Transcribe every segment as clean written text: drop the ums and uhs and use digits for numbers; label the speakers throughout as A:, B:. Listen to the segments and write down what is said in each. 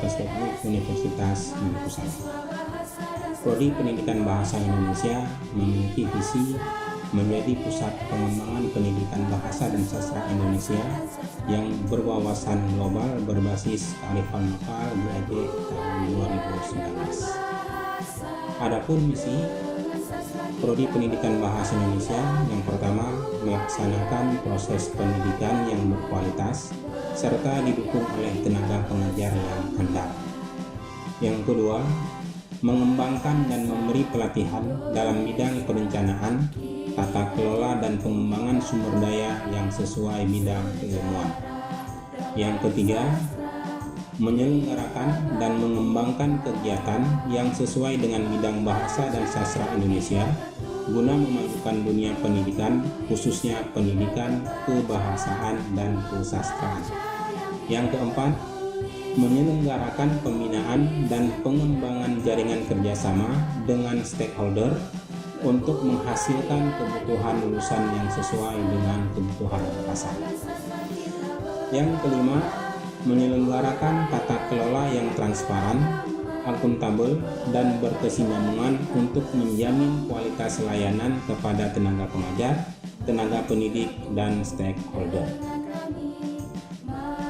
A: Fakultas Teknik Universitas Maluku Saleh. Prodi Pendidikan Bahasa Indonesia memiliki visi menjadi pusat pengembangan pendidikan bahasa dan sastra Indonesia yang berwawasan global berbasis kearifan lokal GAG tahun 2019. Adapun misi Prodi Pendidikan Bahasa Indonesia yang pertama, melaksanakan proses pendidikan yang berkualitas serta didukung oleh tenaga pengajar yang handal. Yang kedua, mengembangkan dan memberi pelatihan dalam bidang perencanaan, tata kelola dan pengembangan sumber daya yang sesuai bidang keilmuan. Yang ketiga, menyelenggarakan dan mengembangkan kegiatan yang sesuai dengan bidang bahasa dan sastra Indonesia guna memajukan dunia pendidikan, khususnya pendidikan kebahasaan dan kesastraan. Yang keempat, menyelenggarakan pembinaan dan pengembangan jaringan kerjasama dengan stakeholder untuk menghasilkan kebutuhan lulusan yang sesuai dengan kebutuhan pasar. Yang kelima, menyelenggarakan tata kelola yang transparan, akuntabel, dan berkesinambungan untuk menjamin kualitas layanan kepada tenaga pengajar, tenaga pendidik, dan stakeholder.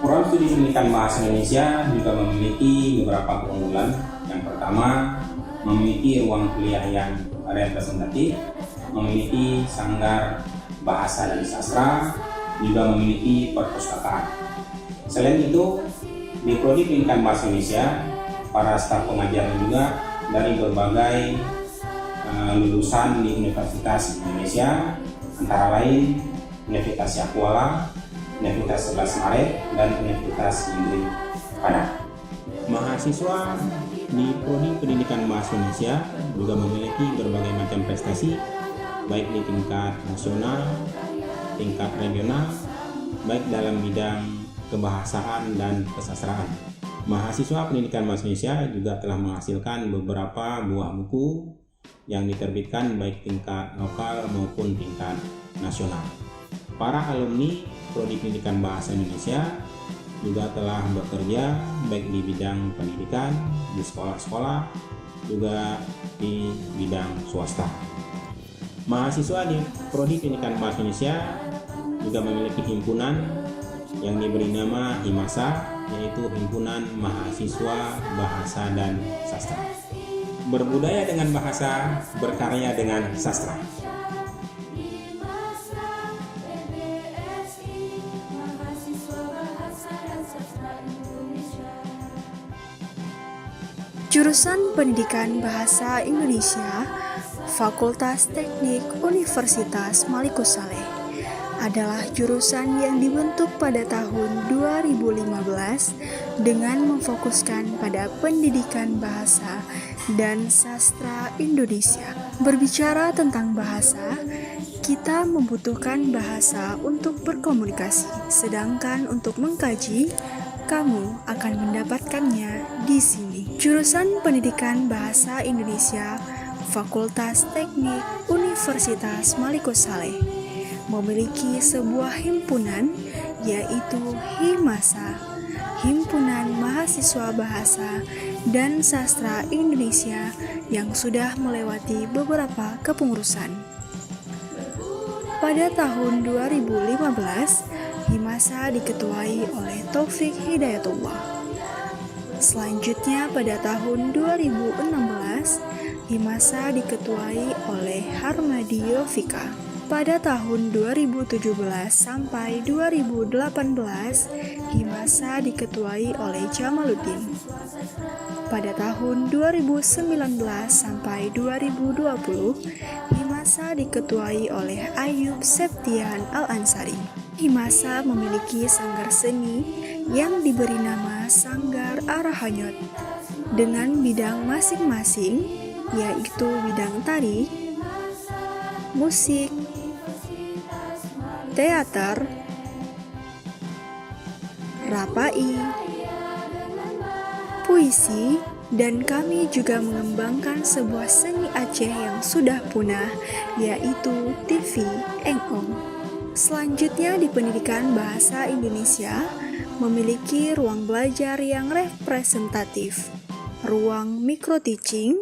A: Program Studi Pendidikan Bahasa Indonesia juga memiliki beberapa keunggulan. Yang pertama, memiliki ruang kuliah yang representatif, memiliki sanggar bahasa dan sastra, juga memiliki perpustakaan. Selain itu, di Prodi Pendidikan Bahasa Indonesia, para staf pengajar juga dari berbagai lulusan di Universitas Indonesia, antara lain Universitas Yakuala, Universitas 11 Maret, dan Universitas Negeri Padang. Mahasiswa di Prodi Pendidikan Bahasa Indonesia juga memiliki berbagai macam prestasi, baik di tingkat nasional, tingkat regional, baik dalam bidang kebahasaan dan kesastraan. Mahasiswa Pendidikan Bahasa Indonesia juga telah menghasilkan beberapa buah buku yang diterbitkan baik tingkat lokal maupun tingkat nasional. Para alumni Prodi Pendidikan Bahasa Indonesia juga telah bekerja baik di bidang pendidikan, di sekolah-sekolah, juga di bidang swasta. Mahasiswa di Prodi Pendidikan Bahasa Indonesia juga memiliki himpunan yang diberi nama HIMASA, yaitu Himpunan Mahasiswa Bahasa dan Sastra. Berbudaya dengan bahasa, berkarya dengan sastra.
B: Jurusan Pendidikan Bahasa Indonesia, Fakultas Teknik Universitas Maluku Saleh adalah jurusan yang dibentuk pada tahun 2015 dengan memfokuskan pada pendidikan bahasa dan sastra Indonesia. Berbicara tentang bahasa, kita membutuhkan bahasa untuk berkomunikasi, sedangkan untuk mengkaji, kamu akan mendapatkannya di sini. Jurusan Pendidikan Bahasa Indonesia, Fakultas Teknik Universitas Maluku Saleh memiliki sebuah himpunan, yaitu HIMASA, Himpunan Mahasiswa Bahasa dan Sastra Indonesia, yang sudah melewati beberapa kepengurusan. Pada tahun 2015, HIMASA diketuai oleh Taufik Hidayatullah. Selanjutnya pada tahun 2016, HIMASA diketuai oleh Harmadi Yofika. Pada tahun 2017 sampai 2018, HIMASA diketuai oleh Jamaluddin. Pada tahun 2019 sampai 2020, HIMASA diketuai oleh Ayub Septian Al-Ansari. HIMASA memiliki sanggar seni yang diberi nama Sanggar Arahanyot dengan bidang masing-masing, yaitu bidang tari, musik, teater, rapai, puisi, dan kami juga mengembangkan sebuah seni Aceh yang sudah punah, yaitu TV Engong. Selanjutnya di Pendidikan Bahasa Indonesia, memiliki ruang belajar yang representatif, ruang micro-teaching,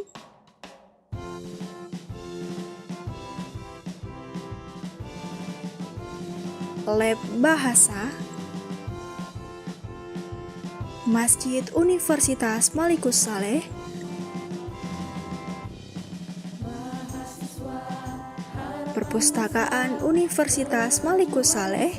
B: lab bahasa, Masjid Universitas Malikus Saleh, Perpustakaan Universitas Malikus Saleh,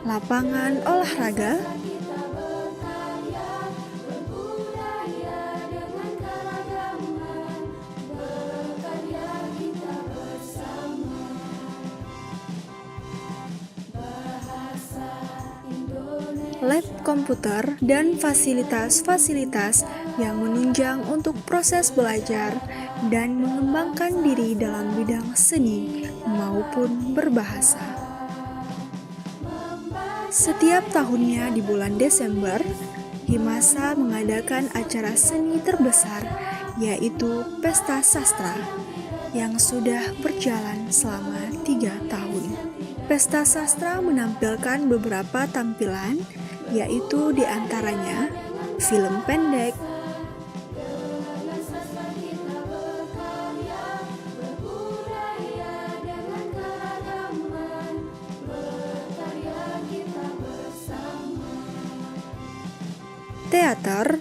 B: lapangan olahraga, lab komputer, dan fasilitas-fasilitas yang menunjang untuk proses belajar dan mengembangkan diri dalam bidang seni maupun berbahasa. Setiap tahunnya di bulan Desember, Himasa mengadakan acara seni terbesar, yaitu Pesta Sastra, yang sudah berjalan selama 3 tahun. Pesta Sastra menampilkan beberapa tampilan, yaitu diantaranya film pendek, teater,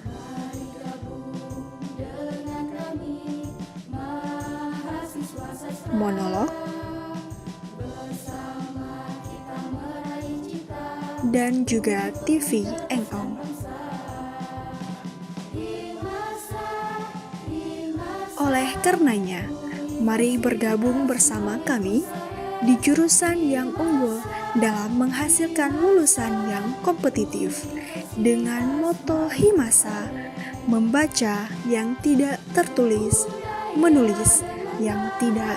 B: monolog, dan juga TV Engong. Oleh karenanya, mari bergabung bersama kami di jurusan yang unggul dalam menghasilkan lulusan yang kompetitif dengan moto Himasa, membaca yang tidak tertulis, menulis yang tidak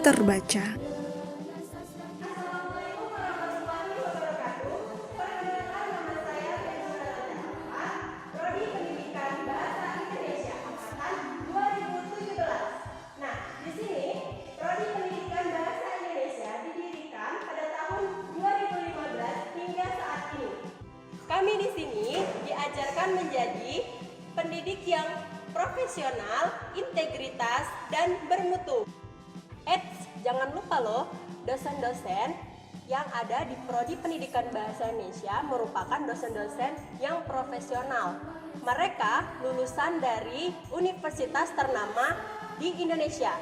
B: terbaca.
C: Kami di sini diajarkan menjadi pendidik yang profesional, integritas, dan bermutu. Jangan lupa loh, dosen-dosen yang ada di Prodi Pendidikan Bahasa Indonesia merupakan dosen-dosen yang profesional. Mereka lulusan dari universitas ternama di Indonesia.